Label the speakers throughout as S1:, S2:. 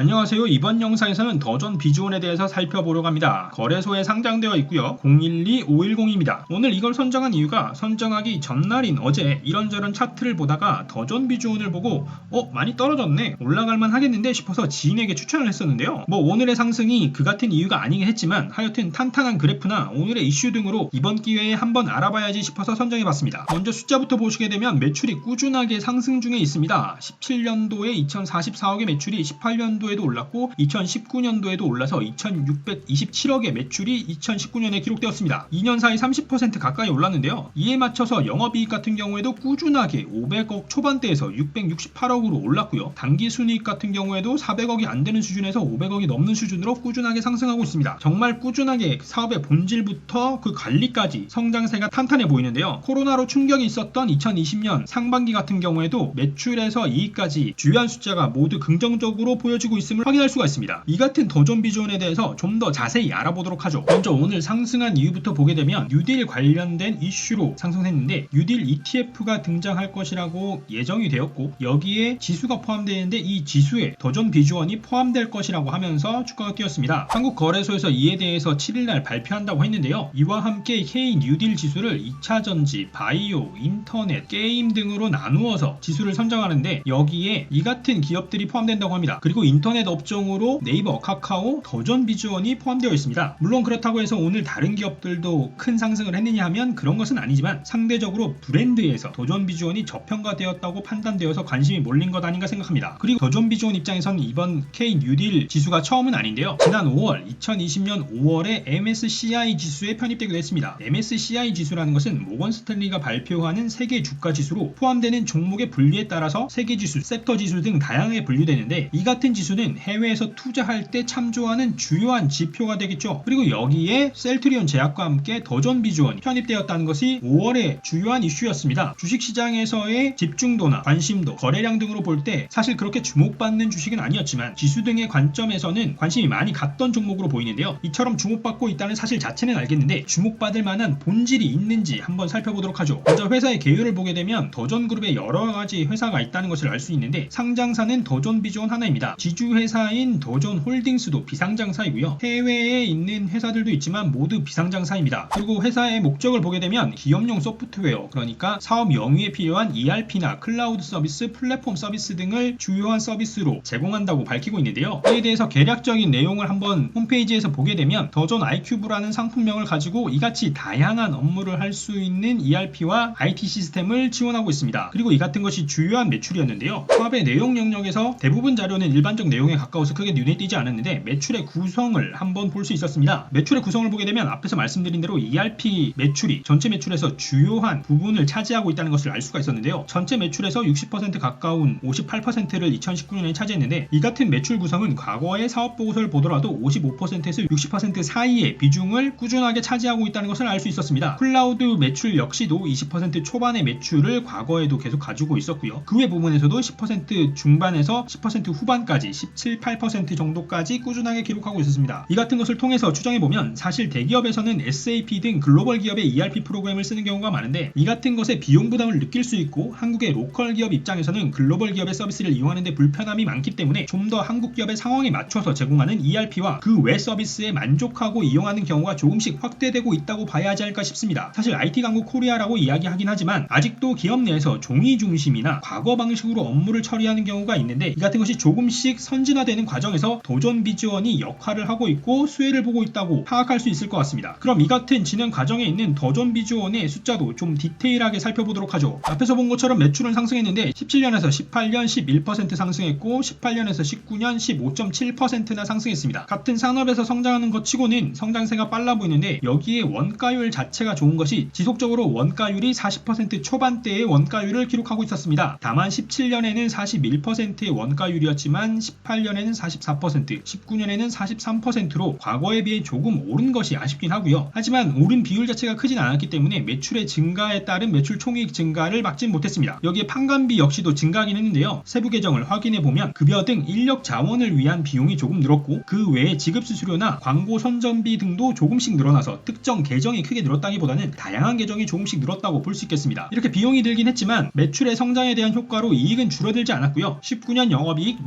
S1: 안녕하세요. 이번 영상에서는 더존 비즈온에 대해서 살펴보려고 합니다. 거래소에 상장되어 있고요. 012510입니다. 오늘 이걸 선정한 이유가 선정하기 전날인 어제 이런저런 차트를 보다가 더존 비즈온을 보고 많이 떨어졌네, 올라갈만 하겠는데 싶어서 지인에게 추천을 했었는데요. 오늘의 상승이 그 같은 이유가 아니긴 했지만 하여튼 탄탄한 그래프나 오늘의 이슈 등으로 이번 기회에 한번 알아봐야지 싶어서 선정해봤습니다. 먼저 숫자부터 보시게 되면 매출이 꾸준하게 상승 중에 있습니다. 17년도에 2044억의 매출이 18년도에도 올랐고 2019년도에도 올라서 2627억의 매출이 2019년에 기록되었습니다. 2년 사이 30% 가까이 올랐는데요. 이에 맞춰서 영업이익 같은 경우에도 꾸준하게 500억 초반대에서 668억으로 올랐고요. 당기순이익 같은 경우에도 400억이 안되는 수준에서 500억이 넘는 수준으로 꾸준하게 상승하고 있습니다. 정말 꾸준하게 사업의 본질부터 그 관리까지 성장세가 탄탄해 보이는데요. 코로나로 충격이 있었던 2020년 상반기 같은 경우에도 매출에서 이익까지 주요한 숫자가 모두 긍정적으로 보여지고 있음을 확인할 수가 있습니다. 이 같은 더존 비즈온에 대해서 좀 더 자세히 알아보도록 하죠. 먼저 오늘 상승한 이유부터 보게 되면 뉴딜 관련된 이슈로 상승했는데 뉴딜 ETF가 등장할 것이라고 예정이 되었고 여기에 지수가 포함되어 있는데 이 지수에 더존 비즈온이 포함될 것이라고 하면서 주가가 뛰었습니다. 한국거래소에서 이에 대해서 7일날 발표한다고 했는데요. 이와 함께 K 뉴딜 지수를 2차전지, 바이오, 인터넷, 게임 등으로 나누어서 지수를 선정하는데 여기에 이 같은 기업들이 포함된다고 합니다. 그리고 인터넷 업종으로 네이버, 카카오, 더존 비즈온이 포함되어 있습니다. 물론 그렇다고 해서 오늘 다른 기업들도 큰 상승을 했느냐 하면 그런 것은 아니지만 상대적으로 브랜드에서 더존 비즈온이 저평가되었다고 판단되어서 관심이 몰린 것 아닌가 생각합니다. 그리고 더존 비즈온 입장에서는 이번 K 뉴딜 지수가 처음은 아닌데요. 지난 5월 2020년 5월에 MSCI 지수에 편입되기도 했습니다. MSCI 지수라는 것은 모건 스탠리가 발표하는 세계 주가 지수로 포함되는 종목의 분류에 따라서 세계 지수, 섹터 지수 등 다양하게 분류되는데 이 같은 지수는 해외에서 투자할 때 참조하는 주요한 지표가 되겠죠. 그리고 여기에 셀트리온 제약과 함께 더존 비즈온이 편입되었다는 것이 5월의 주요한 이슈였습니다. 주식시장에서의 집중도나 관심도, 거래량 등으로 볼 때 사실 그렇게 주목받는 주식은 아니었지만 지수 등의 관점에서는 관심이 많이 갔던 종목으로 보이는데요. 이처럼 주목받고 있다는 사실 자체는 알겠는데 주목받을 만한 본질이 있는지 한번 살펴보도록 하죠. 먼저 회사의 개요를 보게 되면 더존 그룹에 여러가지 회사가 있다는 것을 알 수 있는데 상장사는 더존 비즈온 하나입니다. 지주회사인 더존 홀딩스도 비상장사이고요. 해외에 있는 회사들도 있지만 모두 비상장사입니다. 그리고 회사의 목적을 보게 되면 기업용 소프트웨어, 그러니까 사업 영위에 필요한 ERP나 클라우드 서비스, 플랫폼 서비스 등을 주요한 서비스로 제공한다고 밝히고 있는데요. 이에 대해서 개략적인 내용을 한번 홈페이지에서 보게 되면 더존 iCube라는 상품명을 가지고 이같이 다양한 업무를 할 수 있는 ERP와 IT 시스템을 지원하고 있습니다. 그리고 이 같은 것이 주요한 매출이었는데요. 사업의 내용 영역에서 대부분 자료는 일반적 내용에 가까워서 크게 눈에 띄지 않았는데 매출의 구성을 한번 볼 수 있었습니다. 매출의 구성을 보게 되면 앞에서 말씀드린 대로 ERP 매출이 전체 매출에서 주요한 부분을 차지하고 있다는 것을 알 수가 있었는데요. 전체 매출에서 60% 가까운 58%를 2019년에 차지했는데 이 같은 매출 구성은 과거의 사업 보고서를 보더라도 55%에서 60% 사이의 비중을 꾸준하게 차지하고 있다는 것을 알 수 있었습니다. 클라우드 매출 역시도 20% 초반의 매출을 과거에도 계속 가지고 있었고요. 그 외 부분에서도 10% 중반에서 10% 후반까지 17, 8% 정도까지 꾸준하게 기록하고 있었습니다. 이 같은 것을 통해서 추정해보면 사실 대기업에서는 SAP 등 글로벌 기업의 ERP 프로그램을 쓰는 경우가 많은데 이 같은 것에 비용 부담을 느낄 수 있고 한국의 로컬 기업 입장에서는 글로벌 기업의 서비스를 이용하는데 불편함이 많기 때문에 좀 더 한국 기업의 상황에 맞춰서 제공하는 ERP와 그 외 서비스에 만족하고 이용하는 경우가 조금씩 확대되고 있다고 봐야 하지 않을까 싶습니다. 사실 IT 강국 코리아라고 이야기하긴 하지만 아직도 기업 내에서 종이 중심이나 과거 방식으로 업무를 처리하는 경우가 있는데 이 같은 것이 조금씩 선진화되는 과정에서 더존 비즈온이 역할을 하고 있고 수혜를 보고 있다고 파악할 수 있을 것 같습니다. 그럼 이 같은 진행 과정에 있는 더존 비즈온의 숫자도 좀 디테일하게 살펴보도록 하죠. 앞에서 본 것처럼 매출은 상승했는데 17년에서 18년 11% 상승했고 18년에서 19년 15.7%나 상승했습니다. 같은 산업에서 성장하는 것 치고는 성장세가 빨라 보이는데 여기에 원가율 자체가 좋은 것이 지속적으로 원가율이 40% 초반대의 원가율을 기록하고 있었습니다. 다만 17년에는 41%의 원가율이었지만 18년에는 44%, 19년에는 43%로 과거에 비해 조금 오른 것이 아쉽긴 하고요. 하지만 오른 비율 자체가 크진 않았기 때문에 매출의 증가에 따른 매출 총이익 증가를 막진 못했습니다. 여기에 판관비 역시도 증가하긴 했는데요. 세부 계정을 확인해보면 급여 등 인력 자원을 위한 비용이 조금 늘었고 그 외에 지급수수료나 광고 선전비 등도 조금씩 늘어나서 특정 계정이 크게 늘었다기보다는 다양한 계정이 조금씩 늘었다고 볼 수 있겠습니다. 이렇게 비용이 들긴 했지만 매출의 성장에 대한 효과로 이익은 줄어들지 않았고요. 19년 영업이익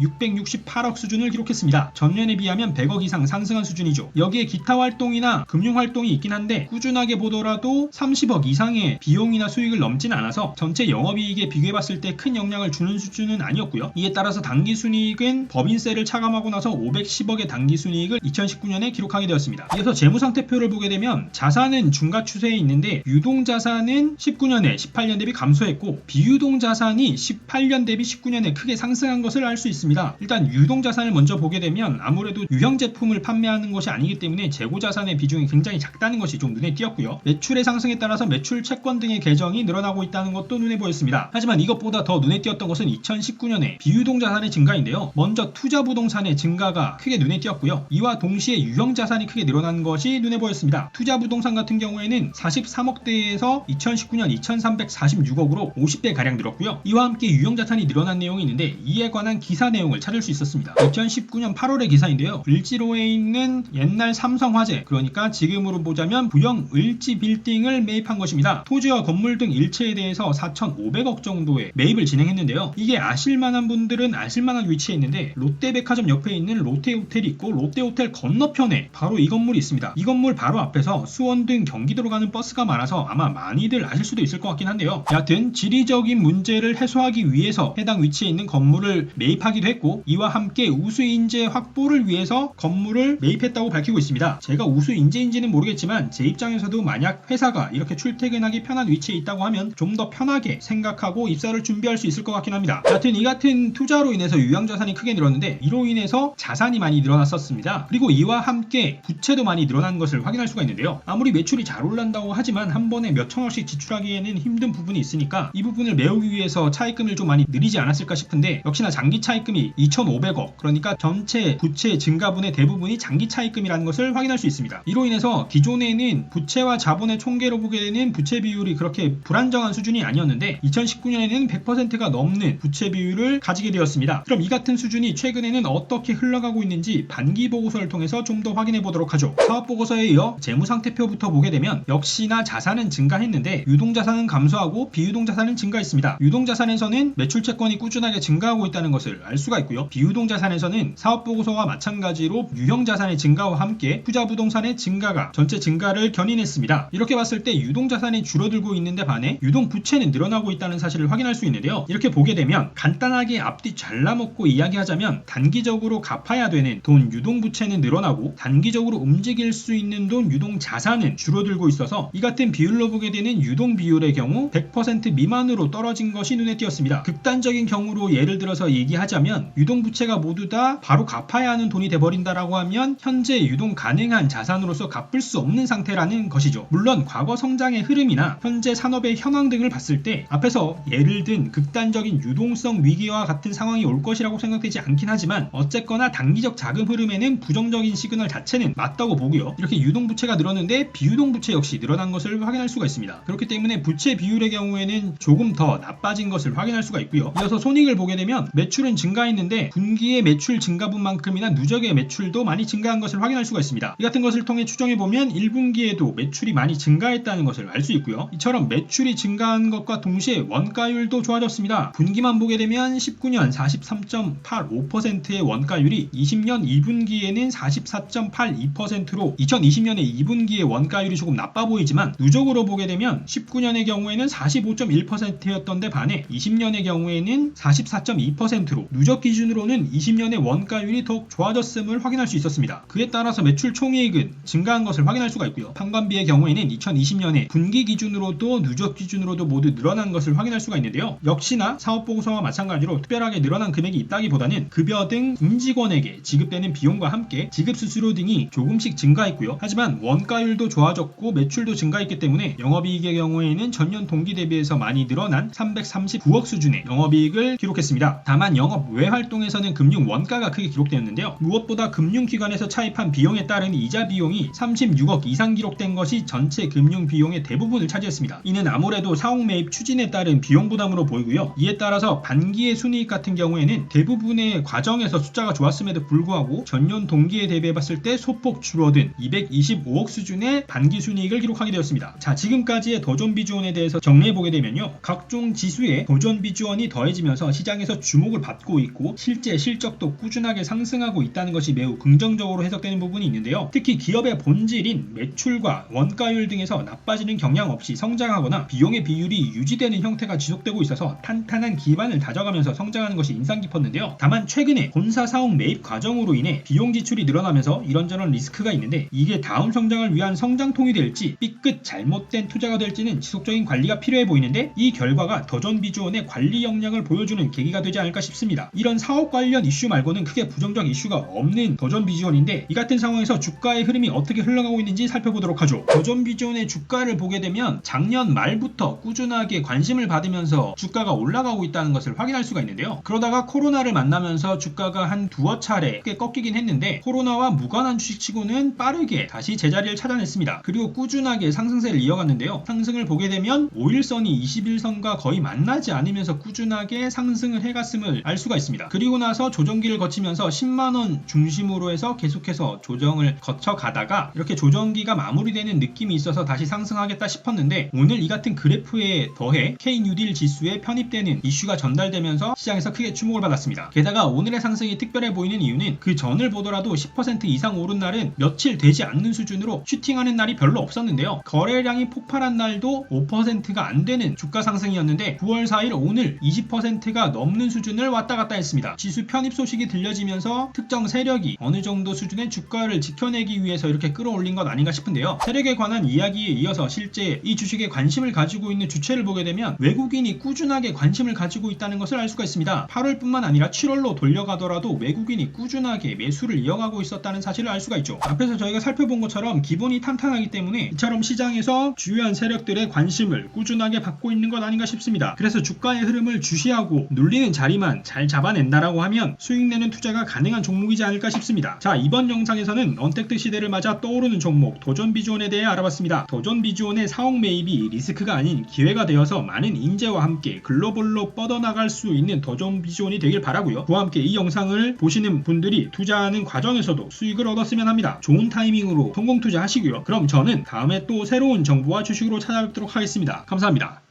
S1: 168억 수준을 기록했습니다. 전년에 비하면 100억 이상 상승한 수준이죠. 여기에 기타 활동이나 금융 활동이 있긴 한데 꾸준하게 보더라도 30억 이상의 비용이나 수익을 넘진 않아서 전체 영업이익에 비교해봤을 때 큰 영향을 주는 수준은 아니었고요. 이에 따라서 당기순이익은 법인세를 차감하고 나서 510억의 당기순이익을 2019년에 기록하게 되었습니다. 이어서 재무상태표를 보게 되면 자산은 중가 추세에 있는데 유동자산은 19년에 18년 대비 감소했고 비유동자산이 18년 대비 19년에 크게 상승한 것을 알 수 있습니다. 일단 유동자산을 먼저 보게 되면 아무래도 유형 제품을 판매하는 것이 아니기 때문에 재고자산의 비중이 굉장히 작다는 것이 좀 눈에 띄었고요. 매출의 상승에 따라서 매출 채권 등의 계정이 늘어나고 있다는 것도 눈에 보였습니다. 하지만 이것보다 더 눈에 띄었던 것은 2019년에 비유동자산의 증가인데요. 먼저 투자부동산의 증가가 크게 눈에 띄었고요. 이와 동시에 유형자산이 크게 늘어난 것이 눈에 보였습니다. 투자부동산 같은 경우에는 43억대에서 2019년 2346억으로 50배가량 늘었고요. 이와 함께 유형자산이 늘어난 내용이 있는데 이에 관한 기사 내용을 찾을 수 있었습니다. 2019년 8월의 기사인데요. 을지로에 있는 옛날 삼성화재, 그러니까 지금으로 보자면 부영 을지 빌딩을 매입한 것입니다. 토지와 건물 등 일체에 대해서 4,500억 정도의 매입을 진행했는데요. 이게 아실만한 분들은 아실만한 위치에 있는데 롯데백화점 옆에 있는 롯데호텔이 있고 롯데호텔 건너편에 바로 이 건물이 있습니다. 이 건물 바로 앞에서 수원 등 경기도로 가는 버스가 많아서 아마 많이들 아실 수도 있을 것 같긴 한데요. 여하튼 지리적인 문제를 해소하기 위해서 해당 위치에 있는 건물을 매입하기도 했고 이와 함께 우수인재 확보를 위해서 건물을 매입했다고 밝히고 있습니다. 제가 우수인재인지는 모르겠지만 제 입장에서도 만약 회사가 이렇게 출퇴근하기 편한 위치에 있다고 하면 좀 더 편하게 생각하고 입사를 준비할 수 있을 것 같긴 합니다. 여하튼 이 같은 투자로 인해서 유형자산이 크게 늘었는데 이로 인해서 자산이 많이 늘어났었습니다. 그리고 이와 함께 부채도 많이 늘어난 것을 확인할 수가 있는데요. 아무리 매출이 잘 올란다고 하지만 한 번에 몇 천억씩 지출하기에는 힘든 부분이 있으니까 이 부분을 메우기 위해서 차입금을 좀 많이 늘리지 않았을까 싶은데 역시나 장기 차입금이 2,500억, 그러니까 전체 부채 증가분의 대부분이 장기 차입금이라는 것을 확인할 수 있습니다. 이로 인해서 기존에는 부채와 자본의 총계로 보게 되는 부채 비율이 그렇게 불안정한 수준이 아니었는데 2019년에는 100%가 넘는 부채 비율을 가지게 되었습니다. 그럼 이 같은 수준이 최근에는 어떻게 흘러가고 있는지 반기 보고서를 통해서 좀 더 확인해 보도록 하죠. 사업 보고서에 이어 재무상태표부터 보게 되면 역시나 자산은 증가했는데 유동자산은 감소하고 비유동자산은 증가했습니다. 유동자산에서는 매출채권이 꾸준하게 증가하고 있다는 것을 알 수가 있고요. 비유동자산에서는 사업 보고서와 마찬가지로 유형자산의 증가와 함께 투자부동산의 증가가 전체 증가를 견인했습니다. 이렇게 봤을 때 유동자산이 줄어들고 있는데 반해 유동부채는 늘어나고 있다는 사실을 확인할 수 있는데요. 이렇게 보게 되면 간단하게 앞뒤 잘라먹고 이야기하자면 단기적으로 갚아야 되는 돈 유동부채는 늘어나고 단기적으로 움직일 수 있는 돈 유동자산은 줄어들고 있어서 이 같은 비율로 보게 되는 유동비율의 경우 100% 미만으로 떨어진 것이 눈에 띄었습니다. 극단적인 경우로 예를 들어서 얘기하자면 유동부채가 모두 다 바로 갚아야 하는 돈이 돼버린다라고 하면 현재 유동 가능한 자산으로서 갚을 수 없는 상태라는 것이죠. 물론 과거 성장의 흐름이나 현재 산업의 현황 등을 봤을 때 앞에서 예를 든 극단적인 유동성 위기와 같은 상황이 올 것이라고 생각되지 않긴 하지만 어쨌거나 단기적 자금 흐름에는 부정적인 시그널 자체는 맞다고 보고요. 이렇게 유동부채가 늘었는데 비유동부채 역시 늘어난 것을 확인할 수가 있습니다. 그렇기 때문에 부채 비율의 경우에는 조금 더 나빠진 것을 확인할 수가 있고요. 이어서 손익을 보게 되면 매출은 증가했는데 분기의 매출 증가분만큼이나 누적의 매출도 많이 증가한 것을 확인할 수가 있습니다. 이 같은 것을 통해 추정해보면 1분기에도 매출이 많이 증가했다는 것을 알 수 있고요. 이처럼 매출이 증가한 것과 동시에 원가율도 좋아졌습니다. 분기만 보게 되면 19년 43.85%의 원가율이 20년 2분기에는 44.82%로 2020년에 2분기의 원가율이 조금 나빠 보이지만 누적으로 보게 되면 19년의 경우에는 45.1%였던 데 반해 20년의 경우에는 44.2%로 누적 기준으로는 20년의 원가율이 더욱 좋아졌음을 확인할 수 있었습니다. 그에 따라서 매출 총이익은 증가한 것을 확인할 수가 있고요. 판관비의 경우에는 2020년에 분기 기준으로도 누적 기준으로도 모두 늘어난 것을 확인할 수가 있는데요. 역시나 사업보고서와 마찬가지로 특별하게 늘어난 금액이 있다기보다는 급여 등 임직원에게 지급되는 비용과 함께 지급수수료 등이 조금씩 증가했고요. 하지만 원가율도 좋아졌고 매출도 증가했기 때문에 영업이익의 경우에는 전년 동기 대비해서 많이 늘어난 339억 수준의 영업이익을 기록했습니다. 다만 영업 외 활동에서는 금융 원가가 크게 기록되었는데요. 무엇보다 금융기관에서 차입한 비용에 따른 이자 비용이 36억 이상 기록된 것이 전체 금융 비용의 대부분을 차지했습니다. 이는 아무래도 사옥 매입 추진에 따른 비용 부담으로 보이고요. 이에 따라서 반기의 순이익 같은 경우에는 대부분의 과정에서 숫자가 좋았음에도 불구하고 전년 동기에 대비해 봤을 때 소폭 줄어든 225억 수준의 반기 순이익을 기록하게 되었습니다. 자, 지금까지의 도전 비주원에 대해서 정리해 보게 되면요. 각종 지수에 도전 비주원이 더해지면서 시장에서 주목을 받고 있고 실제 실제 실적도 꾸준하게 상승하고 있다는 것이 매우 긍정적으로 해석되는 부분이 있는데요. 특히 기업의 본질인 매출과 원가율 등에서 나빠지는 경향 없이 성장하거나 비용의 비율이 유지되는 형태가 지속되고 있어서 탄탄한 기반을 다져가면서 성장하는 것이 인상 깊었는데요. 다만 최근에 본사 사옥 매입 과정으로 인해 비용 지출이 늘어나면서 이런저런 리스크가 있는데 이게 다음 성장을 위한 성장통이 될지 삐끗 잘못된 투자가 될지는 지속적인 관리가 필요해 보이는데 이 결과가 더존비주원의 관리 역량을 보여주는 계기가 되지 않을까 싶습니다. 이런 사업 관련 이슈 말고는 크게 부정적 이슈가 없는 더존비주원인데 이 같은 상황에서 주가의 흐름이 어떻게 흘러가고 있는지 살펴보도록 하죠. 더존비주원의 주가를 보게 되면 작년 말부터 꾸준하게 관심을 받으면서 주가가 올라가고 있다는 것을 확인할 수가 있는데요. 그러다가 코로나를 만나면서 주가가 한 두어 차례 꽤 꺾이긴 했는데 코로나와 무관한 주식치고는 빠르게 다시 제자리를 찾아냈습니다. 그리고 꾸준하게 상승세를 이어갔는데요. 상승을 보게 되면 5일선이 21선과 거의 만나지 않으면서 꾸준하게 상승을 해갔음을 알 수가 있습니다. 그리고 나서 조정기를 거치면서 10만원 중심으로 해서 계속해서 조정을 거쳐가다가 이렇게 조정기가 마무리되는 느낌이 있어서 다시 상승하겠다 싶었는데 오늘 이 같은 그래프에 더해 K뉴딜 지수에 편입되는 이슈가 전달되면서 시장에서 크게 주목을 받았습니다. 게다가 오늘의 상승이 특별해 보이는 이유는 그 전을 보더라도 10% 이상 오른 날은 며칠 되지 않는 수준으로 슈팅하는 날이 별로 없었는데요. 거래량이 폭발한 날도 5%가 안 되는 주가 상승이었는데 9월 4일 오늘 20%가 넘는 수준을 왔다 갔다 했습니다. 지수 편입 소식이 들려지면서 특정 세력이 어느 정도 수준의 주가를 지켜내기 위해서 이렇게 끌어올린 것 아닌가 싶은데요. 세력에 관한 이야기에 이어서 실제 이 주식에 관심을 가지고 있는 주체를 보게 되면 외국인이 꾸준하게 관심을 가지고 있다는 것을 알 수가 있습니다. 8월뿐만 아니라 7월로 돌려가더라도 외국인이 꾸준하게 매수를 이어가고 있었다는 사실을 알 수가 있죠. 앞에서 저희가 살펴본 것처럼 기본이 탄탄하기 때문에 이처럼 시장에서 주요한 세력들의 관심을 꾸준하게 받고 있는 것 아닌가 싶습니다. 그래서 주가의 흐름을 주시하고 눌리는 자리만 잘 잡아낸다라고 하면 수익내는 투자가 가능한 종목이지 않을까 싶습니다. 자, 이번 영상에서는 언택트 시대를 맞아 떠오르는 종목 더존비주원에 대해 알아봤습니다. 더존비주원의 사옥 매입이 리스크가 아닌 기회가 되어서 많은 인재와 함께 글로벌로 뻗어나갈 수 있는 더존비주원이 되길 바라고요. 그와 함께 이 영상을 보시는 분들이 투자하는 과정에서도 수익을 얻었으면 합니다. 좋은 타이밍으로 성공 투자하시고요. 그럼 저는 다음에 또 새로운 정보와 주식으로 찾아뵙도록 하겠습니다. 감사합니다.